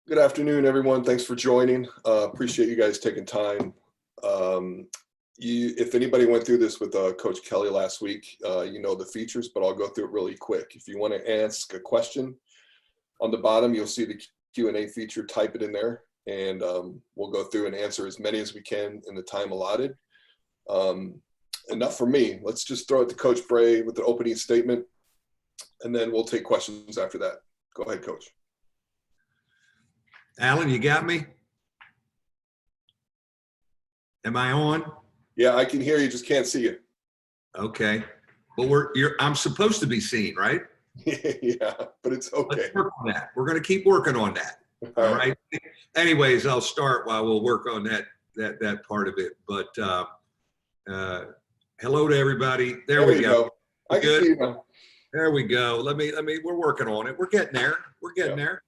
Good afternoon, everyone. Thanks for joining. Appreciate you guys taking time. If anybody went through this with Coach Kelly last week, you know the features, but I'll go through it really quick. If you want to ask a question, on the bottom, you'll see the Q&A feature. Type it in there, and we'll go through and answer as many as we can in the time allotted. Enough for me. Let's just throw it to Coach Brey with the opening statement, and then we'll take questions after that. Go ahead, Coach. Alan, you got me? Am I on? Yeah, I can hear you, just can't see you. Okay. Well, I'm supposed to be seen, right? Yeah, but it's okay. Let's work on that. We're going to keep working on that. All right. Anyways, I'll start while we'll work on that part of it. But hello to everybody. There we go. I can see you now. There we go. We're working on it. We're getting there. We're getting there.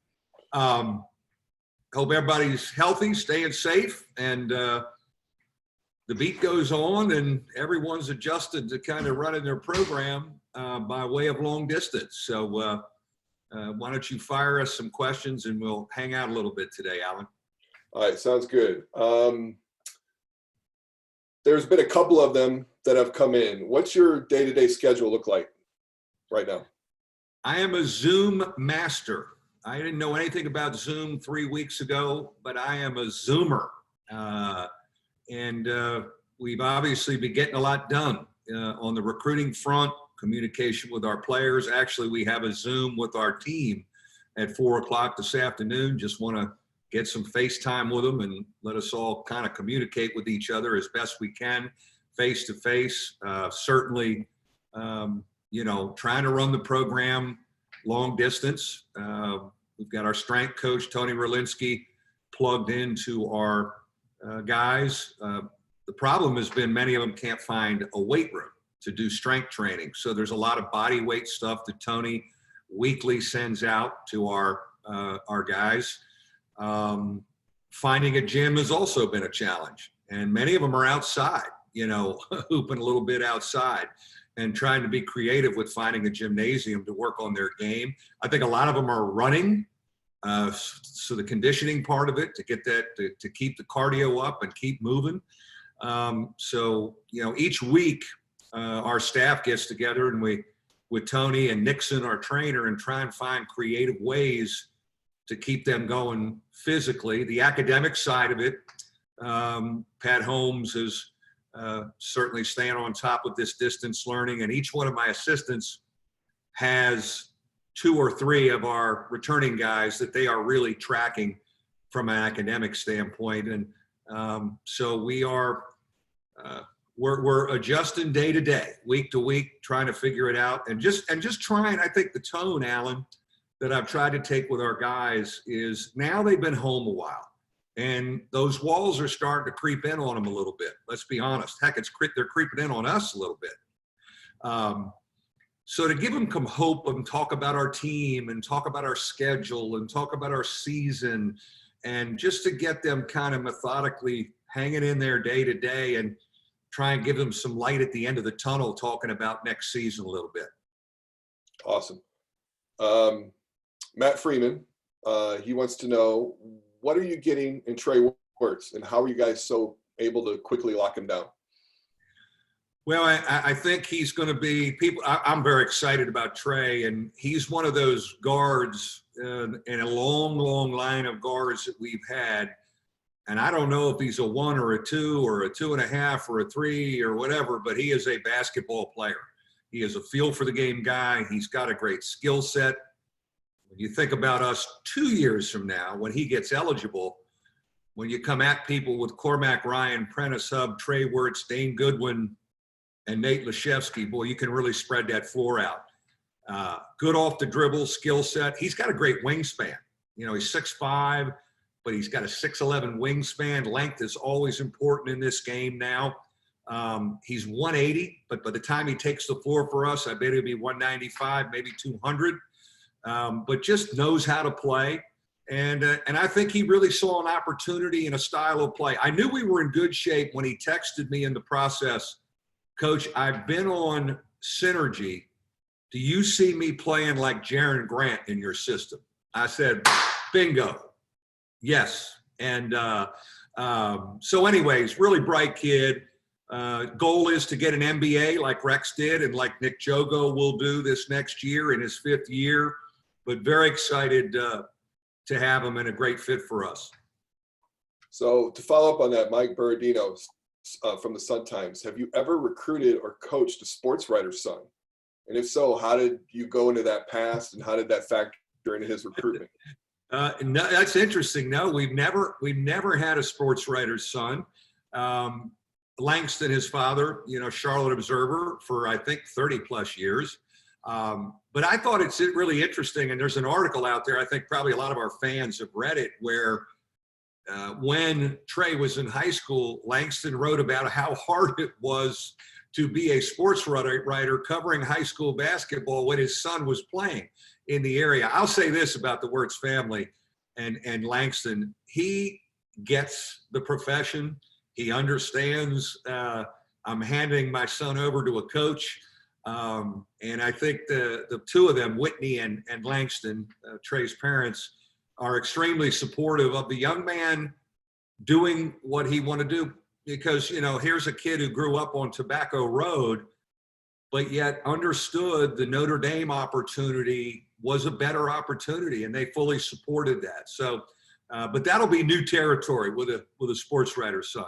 Hope everybody's healthy, staying safe, and the beat goes on, and everyone's adjusted to kind of running their program by way of long distance. So why don't you fire us some questions, and we'll hang out a little bit today, Alan. All right, sounds good. There's been a couple of them that have come in. What's your day-to-day schedule look like right now? I am a Zoom master. I didn't know anything about Zoom 3 weeks ago, but I am a Zoomer. And we've obviously been getting a lot done on the recruiting front, communication with our players. Actually, we have a Zoom with our team at 4 o'clock this afternoon. Just want to get some FaceTime with them and let us all kind of communicate with each other as best we can, face to face. Certainly, trying to run the program long distance. We've got our strength coach, Tony Rolinski, plugged into our guys. The problem has been many of them can't find a weight room to do strength training. So there's a lot of body weight stuff that Tony weekly sends out to our guys. Finding a gym has also been a challenge. And many of them are outside, hooping a little bit outside, and trying to be creative with finding a gymnasium to work on their game. I think a lot of them are running. So the conditioning part of it, to get that, to keep the cardio up and keep moving. Each week our staff gets together and with Tony and Nixon, our trainer, and try and find creative ways to keep them going physically. The academic side of it, Pat Holmes is certainly staying on top of this distance learning, and each one of my assistants has 2 or 3 of our returning guys that they are really tracking from an academic standpoint. And so we are, we're adjusting day to day, week to week, trying to figure it out. And just trying, I think the tone, Alan, that I've tried to take with our guys is now they've been home a while. And those walls are starting to creep in on them a little bit. Let's be honest. Heck, they're creeping in on us a little bit. So to give them some hope and talk about our team and talk about our schedule and talk about our season, and just to get them kind of methodically hanging in there day to day and try and give them some light at the end of the tunnel, talking about next season a little bit. Awesome. Matt Freeman, he wants to know, what are you getting in Trey Wertz, and how are you guys so able to quickly lock him down? Well, I think he's going to be I'm very excited about Trey, and he's one of those guards in a long, long line of guards that we've had. And I don't know if he's a 1 or a 2 or a 2.5 or a 3 or whatever, but he is a basketball player. He is a feel for the game guy. He's got a great skill set. When you think about us 2 years from now, when he gets eligible, when you come at people with Cormac Ryan, Prentiss Hubbs, Trey Wertz, Dane Goodwin, and Nate Lashevsky, boy, you can really spread that floor out. Good off the dribble skill set. He's got a great wingspan. He's 6'5", but he's got a 6'11" wingspan. Length is always important in this game now. He's 180, but by the time he takes the floor for us, I bet he'll be 195, maybe 200. But just knows how to play. And I think he really saw an opportunity in a style of play. I knew we were in good shape when he texted me in the process, Coach, I've been on Synergy. Do you see me playing like Jaren Grant in your system? I said, bingo. Yes. And so anyways, really bright kid. Goal is to get an MBA like Rex did and like Nick Jogo will do this next year in his 5th year, but very excited to have him and a great fit for us. So to follow up on that, Mike Berardino from the Sun-Times, have you ever recruited or coached a sports writer's son? And if so, how did you go into that past and how did that factor into his recruitment? No, that's interesting. No, we've never had a sports writer's son. Langston, his father, Charlotte Observer for, I think, 30 plus years. But I thought it's really interesting. And there's an article out there, I think probably a lot of our fans have read it, where when Trey was in high school, Langston wrote about how hard it was to be a sports writer covering high school basketball when his son was playing in the area. I'll say this about the Wirtz family and Langston. He gets the profession. He understands I'm handing my son over to a coach. And I think the two of them, Whitney and Langston, Trey's parents, are extremely supportive of the young man doing what he wanted to do. Because, here's a kid who grew up on Tobacco Road, but yet understood the Notre Dame opportunity was a better opportunity, and they fully supported that. So, but that'll be new territory with a sports writer's son.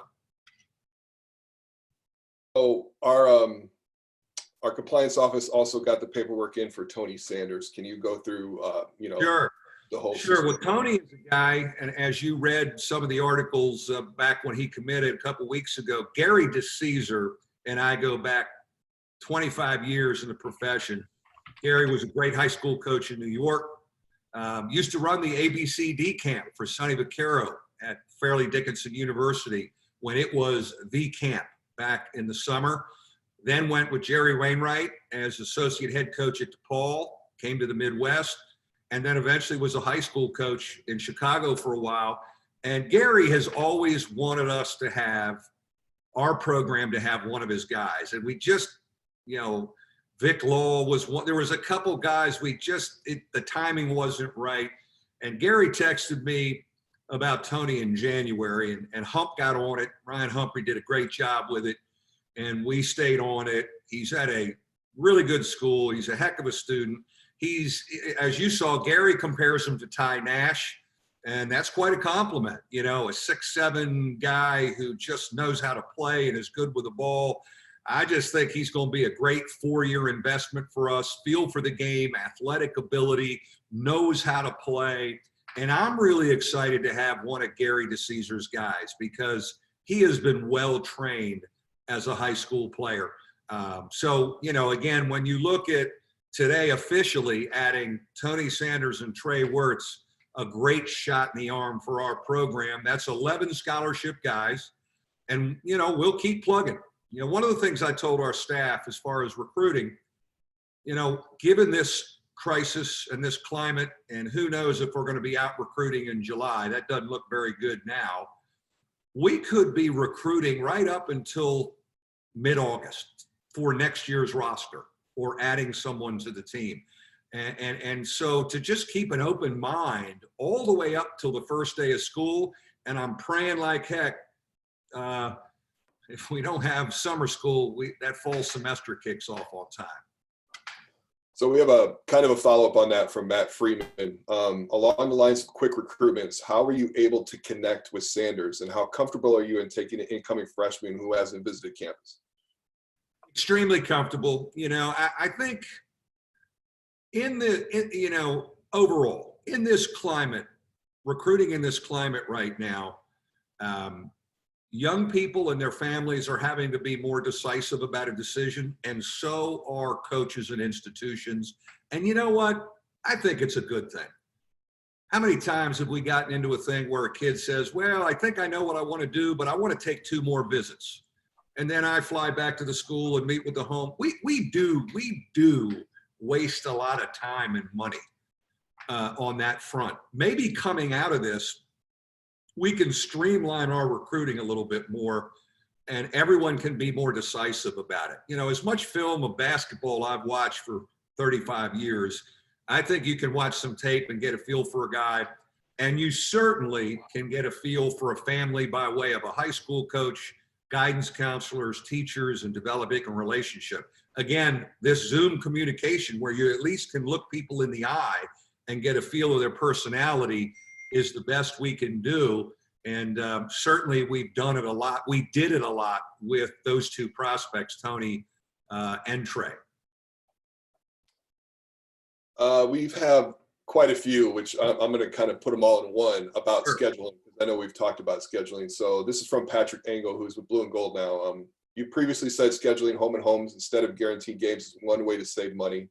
So our compliance office also got the paperwork in for Tony Sanders. Can you go through, Sure. the whole Sure. system? Well, Tony is a guy, and as you read some of the articles back when he committed a couple weeks ago, Gary DeCesar and I go back 25 years in the profession. Gary was a great high school coach in New York. Used to run the ABCD camp for Sonny Vaccaro at Fairleigh Dickinson University when it was the camp back in the summer. Then went with Jerry Wainwright as associate head coach at DePaul, came to the Midwest, and then eventually was a high school coach in Chicago for a while. And Gary has always wanted us to have our program to have one of his guys. And we just, Vic Law was one. There was a couple guys the timing wasn't right. And Gary texted me about Tony in January, and Hump got on it. Ryan Humphrey did a great job with it, and we stayed on it. He's at a really good school. He's a heck of a student. He's, as you saw, Gary compares him to Ty Nash, and that's quite a compliment. A 6'7" guy who just knows how to play and is good with the ball. I just think he's going to be a great 4-year investment for us. Feel for the game, athletic ability, knows how to play. And I'm really excited to have one of Gary DeCesar's guys because he has been well trained as a high school player. So, again, when you look at today officially adding Tony Sanders and Trey Wirtz, a great shot in the arm for our program. That's 11 scholarship guys. And, we'll keep plugging. One of the things I told our staff as far as recruiting, given this crisis and this climate, and who knows if we're going to be out recruiting in July, that doesn't look very good now. We could be recruiting right up until mid-August for next year's roster or adding someone to the team. And so to just keep an open mind all the way up till the first day of school, and I'm praying like heck, if we don't have summer school, that fall semester kicks off on time. So we have a kind of a follow-up on that from Matt Freeman. Along the lines of quick recruitments, how were you able to connect with Sanders, and how comfortable are you in taking an incoming freshman who hasn't visited campus? Extremely comfortable. I think overall in this climate, recruiting in this climate right now, young people and their families are having to be more decisive about a decision, and so are coaches and institutions. And you know what? I think it's a good thing. How many times have we gotten into a thing where a kid says, well, I think I know what I want to do, but I want to take 2 more visits. And then I fly back to the school and meet with the home. We do waste a lot of time and money on that front. Maybe coming out of this, we can streamline our recruiting a little bit more, and everyone can be more decisive about it. As much film of basketball I've watched for 35 years, I think you can watch some tape and get a feel for a guy. And you certainly can get a feel for a family by way of a high school coach, guidance counselors, teachers, and developing a relationship. Again, this Zoom communication where you at least can look people in the eye and get a feel of their personality is the best we can do. And certainly we've done it a lot. We did it a lot with those two prospects, Tony and Trey. We've had quite a few, which I'm going to kind of put them all in one about Sure. scheduling. I know we've talked about scheduling. So this is from Patrick Engel, who's with Blue and Gold now. You previously said scheduling home and homes instead of guaranteed games is one way to save money.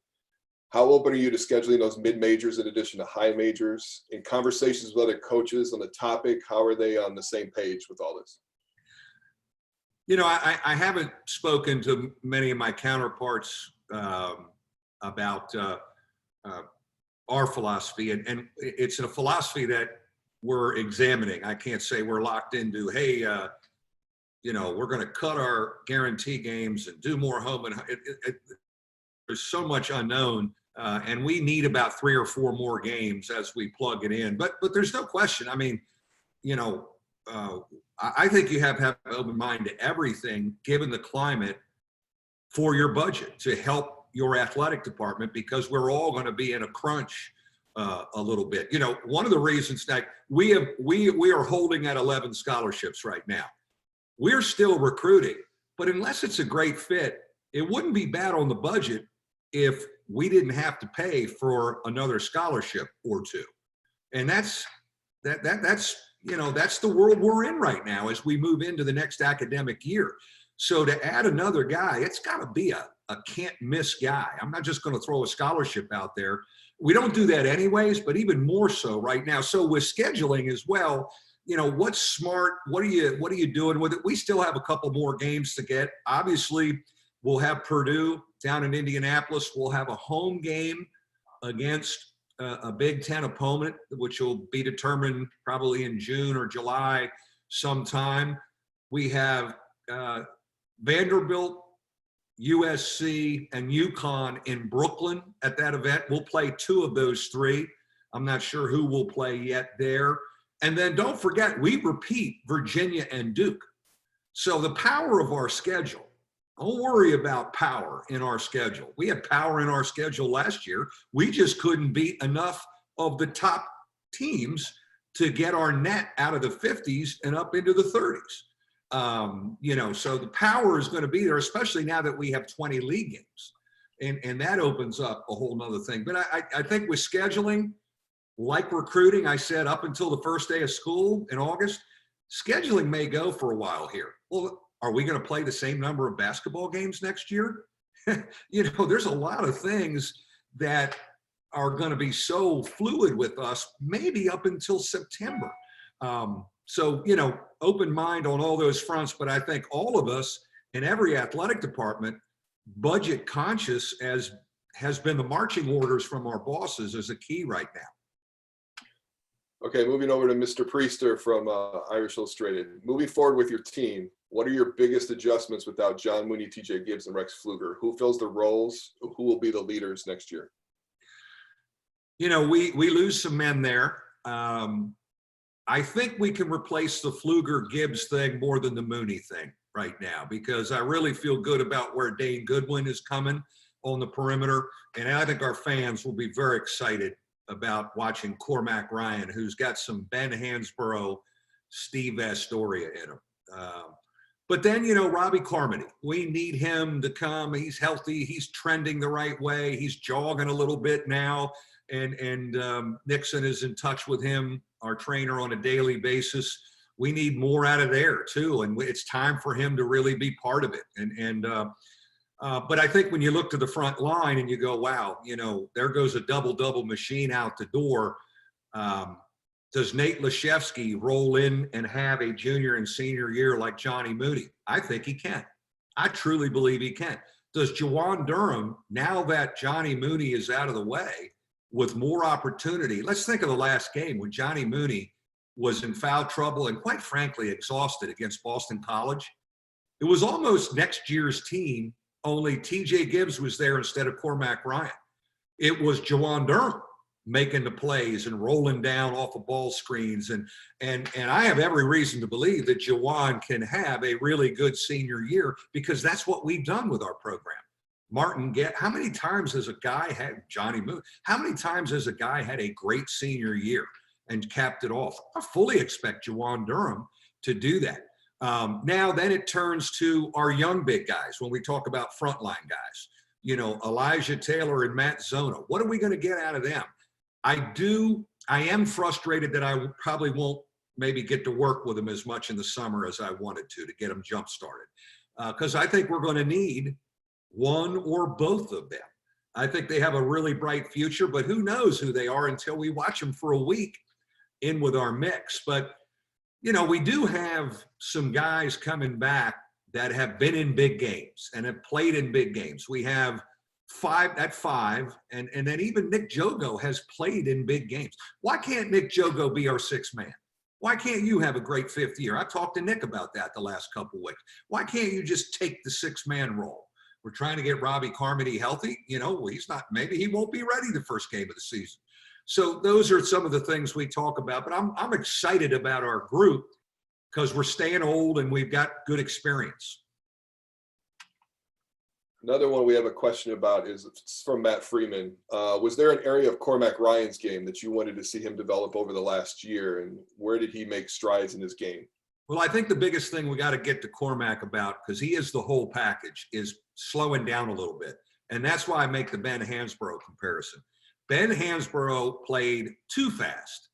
How open are you to scheduling those mid-majors in addition to high majors? In conversations with other coaches on the topic, how are they on the same page with all this? You know, I haven't spoken to many of my counterparts about our philosophy, and it's a philosophy that we're examining. I can't say we're locked into, hey, you know, we're going to cut our guarantee games and do more home and there's so much unknown, and we need about 3 or 4 more games as we plug it in. But there's no question. I mean, you know, I think you have to have an open mind to everything, given the climate, for your budget to help your athletic department, because we're all going to be in a crunch a little bit. You know, one of the reasons that we are holding at 11 scholarships right now. We're still recruiting, but unless it's a great fit, it wouldn't be bad on the budget if we didn't have to pay for another scholarship or two. And that's you know, that's the world we're in right now as we move into the next academic year. So to add another guy, it's got to be a can't miss guy. I'm not just going to throw a scholarship out there. We don't do that anyways, but even more so right now. So with scheduling as well, you know, what's smart? What are you doing with it? We still have a couple more games to get. Obviously, we'll have Purdue down in Indianapolis. We'll have a home game against a Big Ten opponent, which will be determined probably in June or July sometime. We have Vanderbilt, USC, and UConn in Brooklyn at that event. We'll play 2 of those 3. I'm not sure who will play yet there. And then don't forget, we repeat Virginia and Duke. So the power of our schedule, don't worry about power in our schedule. We had power in our schedule last year. We just couldn't beat enough of the top teams to get our net out of the 50s and up into the 30s. You know, so the power is going to be there, especially now that we have 20 league games. And that opens up a whole nother thing. But I think with scheduling, like recruiting, I said up until the first day of school in August, scheduling may go for a while here. Well, are we going to play the same number of basketball games next year? You know, there's a lot of things that are going to be so fluid with us, maybe up until September. So, you know, open mind on all those fronts, but I think all of us in every athletic department, budget conscious as has been the marching orders from our bosses is a key right now. Okay, moving over to Mr. Priester from Irish Illustrated. Moving forward with your team, what are your biggest adjustments without John Mooney, TJ Gibbs, and Rex Pfluger? Who fills the roles? Who will be the leaders next year? You know, we lose some men there. I think we can replace the Pfluger-Gibbs thing more than the Mooney thing right now, because I really feel good about where Dane Goodwin is coming on the perimeter. And I think our fans will be very excited about watching Cormac Ryan, who's got some Ben Hansborough, Steve Astoria in him. But then, you know, Robbie Carmody, we need him to come. He's healthy. He's trending the right way. He's jogging a little bit now. And Nixon is in touch with him, our trainer, on a daily basis. We need more out of there too. And it's time for him to really be part of it. But I think when you look to the front line and you go, wow, you know, there goes a double-double machine out the door. Does Nate Leshevsky roll in and have a junior and senior year like Johnny Mooney? I think he can. I truly believe he can. Does Jawan Durham, now that Johnny Mooney is out of the way, with more opportunity? Let's think of the last game when Johnny Mooney was in foul trouble and quite frankly exhausted against Boston College. It was almost next year's team, only TJ Gibbs was there instead of Cormac Ryan. It was Jawan Durham making the plays and rolling down off of ball screens. And I have every reason to believe that Juwan can have a really good senior year, because that's what we've done with our program. Martin, how many times has a guy had Johnny Moon? How many times has a guy had a great senior year and capped it off? I fully expect Juwan Durham to do that. Now, then it turns to our young big guys when we talk about frontline guys. You know, Elijah Taylor and Matt Zona. What are we going to get out of them? I am frustrated that I probably won't maybe get to work with them as much in the summer as I wanted to get them jump started. Because I think we're going to need one or both of them. I think they have a really bright future, but who knows who they are until we watch them for a week in with our mix. But, you know, we do have some guys coming back that have been in big games and have played in big games. We have five, and then even Nick Jogo has played in big games. Why can't Nick Jogo be our sixth man? Why can't you have a great fifth year? I talked to Nick about that the last couple of weeks. Why can't you just take the six-man role? We're trying to get Robbie Carmody healthy. You know, he's not, maybe he won't be ready the first game of the season. So those are some of the things we talk about. But I'm excited about our group because we're staying old and we've got good experience. Another one we have a question about is from Matt Freeman. Was there an area of Cormac Ryan's game that you wanted to see him develop over the last year, and where did he make strides in his game? Well, I think the biggest thing we got to get to Cormac about, because he is the whole package, is slowing down a little bit. And that's why I make the Ben Hansbrough comparison. Ben Hansbrough played too fast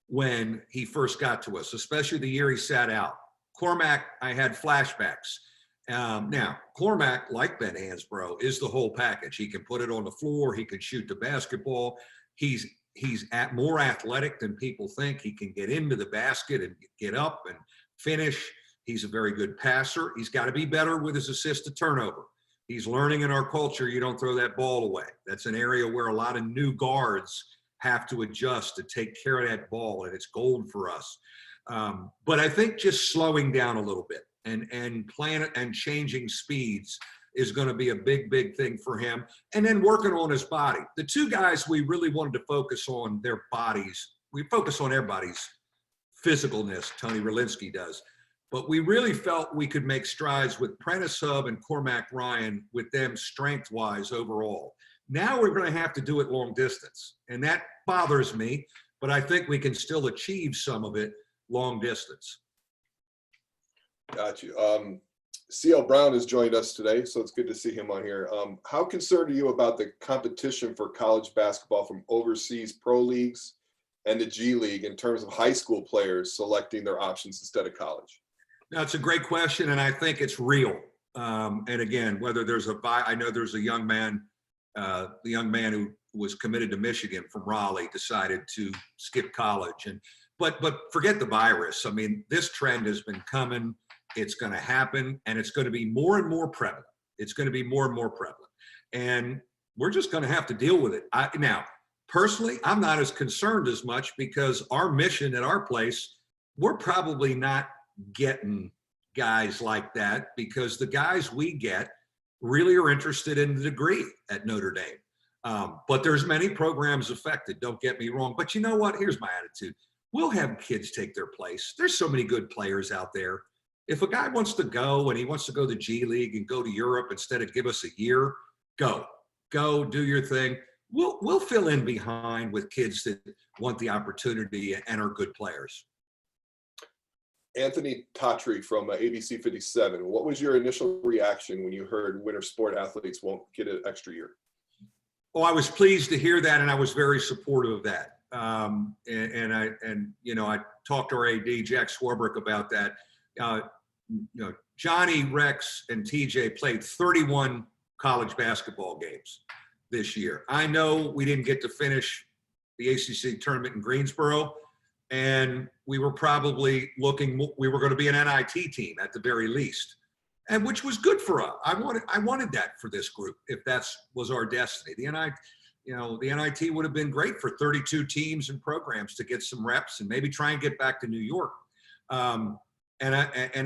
when he first got to us, especially the year he sat out. Cormac, I had flashbacks. Now, Cormac, like Ben Hansbrough, is the whole package. He can put it on the floor. He can shoot the basketball. He's more athletic than people think. He can get into the basket and get up and finish. He's a very good passer. He's got to be better with his assist to turnover. He's learning in our culture, you don't throw that ball away. That's an area where a lot of new guards have to adjust to take care of that ball, and it's gold for us. But I think just slowing down a little bit and playing and changing speeds is going to be a big, big thing for him. And then working on his body. The two guys we really wanted to focus on their bodies. We focus on everybody's physicalness, Tony Relinsky does. But we really felt we could make strides with Prentiss Hubbs and Cormac Ryan with them strength-wise overall. Now we're going to have to do it long distance. And that bothers me, but I think we can still achieve some of it long distance. Got you. CL Brown has joined us today, so it's good to see him on here. How concerned are you about the competition for college basketball from overseas pro leagues and the G League in terms of high school players selecting their options instead of college? That's a great question, and I think it's real. And again, whether there's I know there's a young man, the young man who was committed to Michigan from Raleigh decided to skip college. But forget the virus. I mean, this trend has been coming. It's going to happen, and it's going to be more and more prevalent. It's going to be more and more prevalent. And we're just going to have to deal with it. Now, personally, I'm not as concerned as much because our mission at our place, we're probably not getting guys like that because the guys we get really are interested in the degree at Notre Dame. But there's many programs affected, don't get me wrong. But you know what? Here's my attitude. We'll have kids take their place. There's so many good players out there. If a guy wants to go and he wants to go to G League and go to Europe instead of give us a year, go, do your thing. We'll fill in behind with kids that want the opportunity and are good players. Anthony Tatry from ABC 57. What was your initial reaction when you heard winter sport athletes won't get an extra year? Oh, I was pleased to hear that, and I was very supportive of that. I talked to our AD Jack Swarbrick about that. Johnny, Rex, and TJ played 31 college basketball games this year. I know we didn't get to finish the ACC tournament in Greensboro, and we were probably we were going to be an NIT team at the very least, and which was good for us. I wanted that for this group if that was our destiny. The NIT would have been great for 32 teams and programs to get some reps and maybe try and get back to New York. And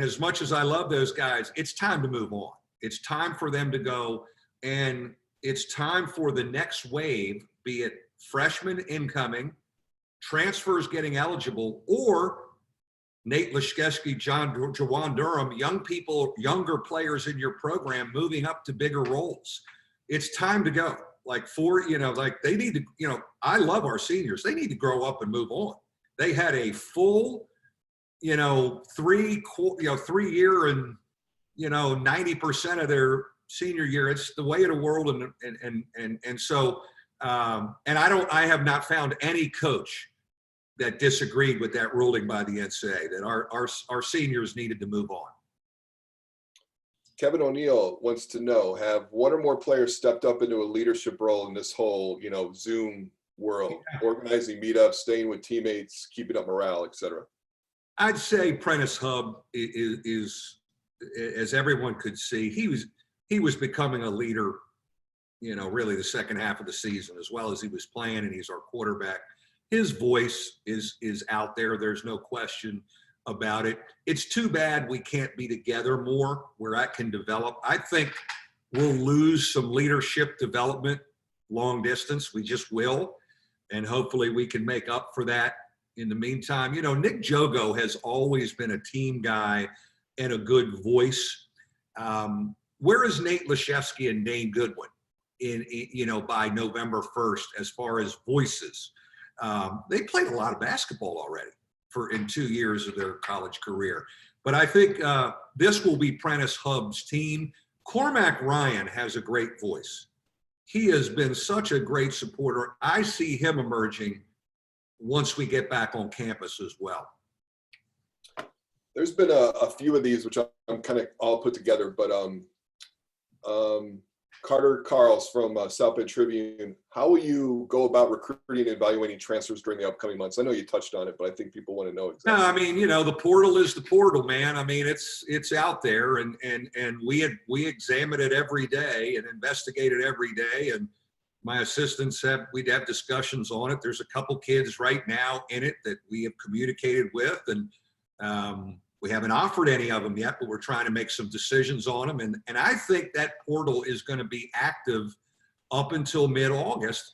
as much as I love those guys, it's time to move on. It's time for them to go, and it's time for the next wave, be it freshmen incoming, transfers getting eligible, or Nate Laszewski, Jawan Durham, young people, younger players in your program moving up to bigger roles. It's time to go. Like they need to, I love our seniors. They need to grow up and move on. They had a full, 3 year and, 90% of their senior year. It's the way of the world. And so, I have not found any coach that disagreed with that ruling by the NCAA, that our seniors needed to move on. Kevin O'Neill wants to know, have one or more players stepped up into a leadership role in this whole, Zoom world, organizing meetups, staying with teammates, keeping up morale, et cetera? I'd say Prentiss Hubbs is, as everyone could see, he was becoming a leader, really the second half of the season, as well as he was playing, and he's our quarterback. His voice is out there. There's no question about it. It's too bad we can't be together more where that can develop. I think we'll lose some leadership development long distance. We just will. And hopefully we can make up for that in the meantime. Nick Jogo has always been a team guy and a good voice. Where is Nate Laszewski and Dane Goodwin by November 1st, as far as voices? They played a lot of basketball already in 2 years of their college career. But I think this will be Prentiss Hubbs' team. Cormac Ryan has a great voice. He has been such a great supporter. I see him emerging once we get back on campus as well. There's been a few of these, which I'm kind of all put together, but Carter Carls from South Bend Tribune, how will you go about recruiting and evaluating transfers during the upcoming months? I know you touched on it, but I think people want to know exactly. No, the portal is the portal, man. It's out there, and we examine it every day and investigate it every day. And my assistants we'd have discussions on it. There's a couple kids right now in it that we have communicated with, and we haven't offered any of them yet, but we're trying to make some decisions on them. And I think that portal is going to be active up until mid-August,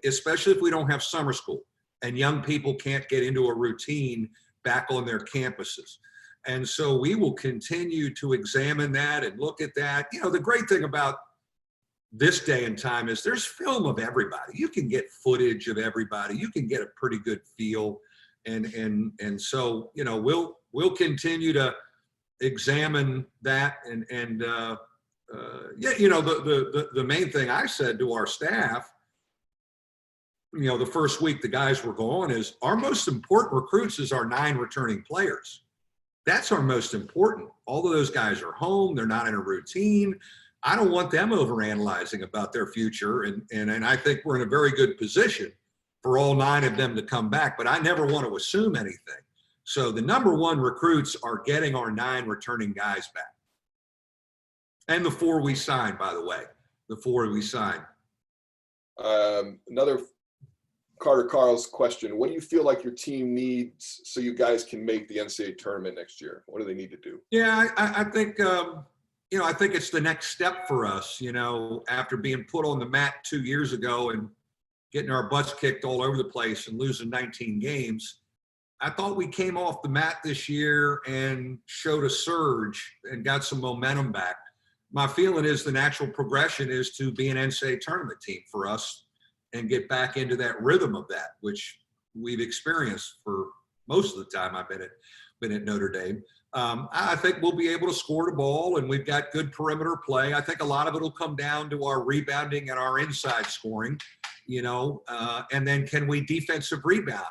especially if we don't have summer school and young people can't get into a routine back on their campuses. And so we will continue to examine that and look at that. The great thing about this day and time is there's film of everybody. You can get footage of everybody. You can get a pretty good feel. And so, we'll continue to examine that. The main thing I said to our staff, the first week the guys were gone, is our most important recruits is our 9 returning players. That's our most important. All of those guys are home. They're not in a routine. I don't want them overanalyzing about their future. And I think we're in a very good position for all 9 of them to come back, but I never want to assume anything. So the number 1 recruits are getting our 9 returning guys back. And the 4 we signed, by the way, Another Carter Carl's question. What do you feel like your team needs so you guys can make the NCAA tournament next year? What do they need to do? Yeah, I think, I think it's the next step for us, after being put on the mat 2 years ago and getting our butts kicked all over the place and losing 19 games. I thought we came off the mat this year and showed a surge and got some momentum back. My feeling is the natural progression is to be an NCAA tournament team for us and get back into that rhythm of that, which we've experienced for most of the time I've been at Notre Dame. I think we'll be able to score the ball, and we've got good perimeter play. I think a lot of it will come down to our rebounding and our inside scoring, and then can we defensive rebound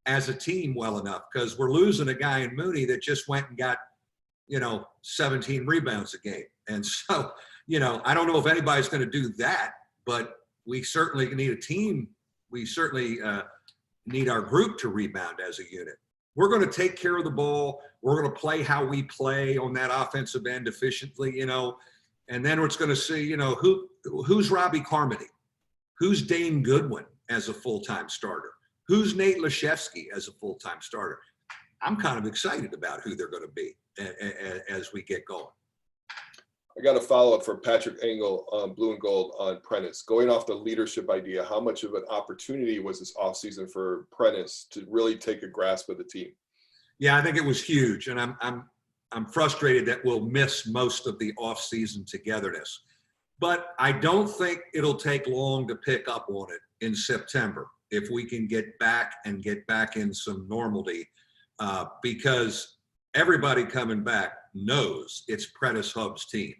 as a team well enough? Because we're losing a guy in Mooney that just went and got, 17 rebounds a game. And so, I don't know if anybody's going to do that, but we certainly need a team. We certainly need our group to rebound as a unit. We're going to take care of the ball. We're going to play how we play on that offensive end efficiently, and then it's going to see, who's Robbie Carmody? Who's Dane Goodwin as a full-time starter? Who's Nate Laszewski as a full-time starter? I'm kind of excited about who they're going to be as we get going. I got a follow-up from Patrick Engel on Blue and Gold on Prentiss. Going off the leadership idea, how much of an opportunity was this offseason for Prentiss to really take a grasp of the team? Yeah, I think it was huge, and I'm frustrated that we'll miss most of the offseason togetherness. But I don't think it'll take long to pick up on it in September if we can get back in some normality, because everybody coming back knows it's Prentiss Hubbs' team.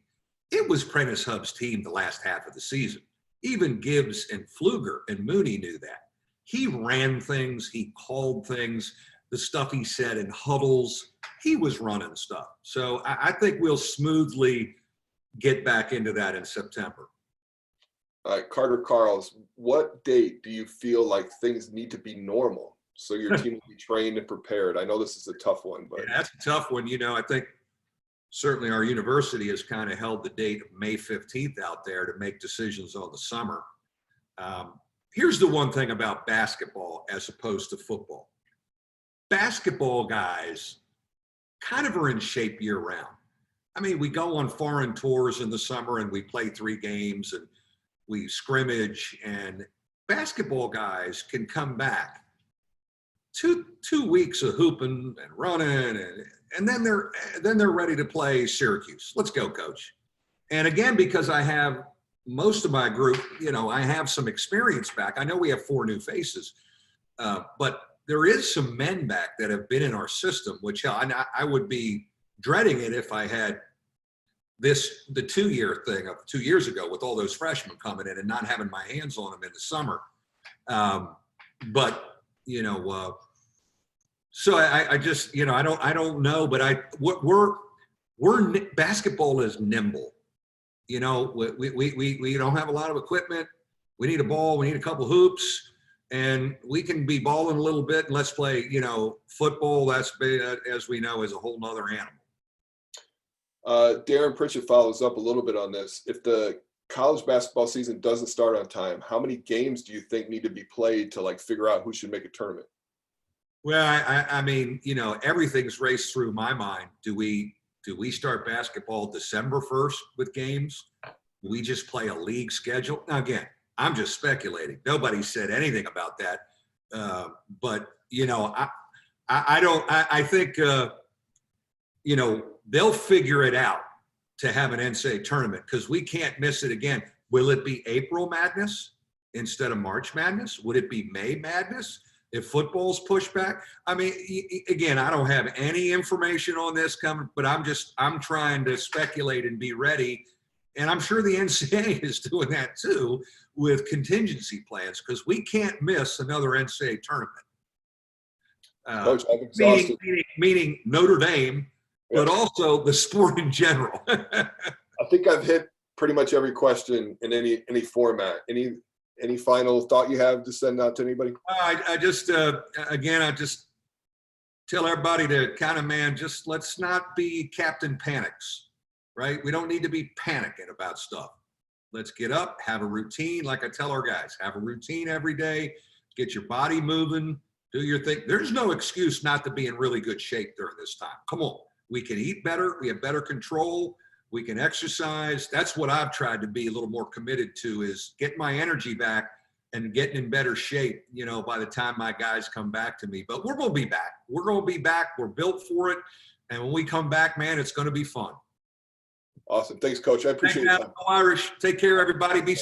It was Prentiss Hubbs' team the last half of the season. Even Gibbs and Pfluger and Mooney knew that. He ran things, he called things, the stuff he said in huddles, he was running stuff. So I think we'll smoothly get back into that in September. All right, Carter Carls, what date do you feel like things need to be normal so your team will be trained and prepared? I know this is a tough one, but yeah, that's a tough one. You know, I think certainly our university has kind of held the date of May 15th out there to make decisions on the summer. Here's the one thing about basketball as opposed to football. Basketball guys kind of are in shape year round. I mean, we go on foreign tours in the summer and we play 3 games and we scrimmage, and basketball guys can come back two weeks of hooping and running, and then they're ready to play Syracuse. Let's go, coach. And again, because I have most of my group, you know, I have some experience back. I know we have 4 new faces, but there is some men back that have been in our system, which I would be dreading it if I had the 2-year thing of 2 years ago with all those freshmen coming in and not having my hands on them in the summer. But, you know, so I just, you know, I don't know, but we're basketball is nimble. You know, we don't have a lot of equipment. We need a ball. We need a couple hoops. And we can be balling a little bit and let's play, you know, football. That's, as we know, is a whole nother animal. Darren Pritchett follows up a little bit on this. If the college basketball season doesn't start on time, how many games do you think need to be played to like figure out who should make a tournament? Well, I mean, you know, everything's raced through my mind. Do we start basketball December 1st with games? Do we just play a league schedule? Now, again, I'm just speculating. Nobody said anything about that. But, you know, I think, you know, they'll figure it out to have an NCAA tournament because we can't miss it again. Will it be April Madness instead of March Madness? Would it be May Madness if football's pushed back? I mean, again, I don't have any information on this coming, but I'm trying to speculate and be ready. And I'm sure the NCAA is doing that too with contingency plans because we can't miss another NCAA tournament. Coach, I'm exhausted. Meaning Notre Dame, but also the sport in general. I think I've hit pretty much every question in any format. Any final thought you have to send out to anybody? I just again, I just tell everybody to kind of, man, just let's not be Captain Panics, right? We don't need to be panicking about stuff. Let's get up, have a routine. Like I tell our guys, have a routine every day, get your body moving, do your thing. There's no excuse not to be in really good shape during this time. Come on. We can eat better. We have better control. We can exercise. That's what I've tried to be a little more committed to is get my energy back and getting in better shape, you know, by the time my guys come back to me. But we're going to be back. We're going to be back. We're built for it. And when we come back, man, it's going to be fun. Awesome. Thanks, Coach. I appreciate it. Irish. Take care, everybody. Be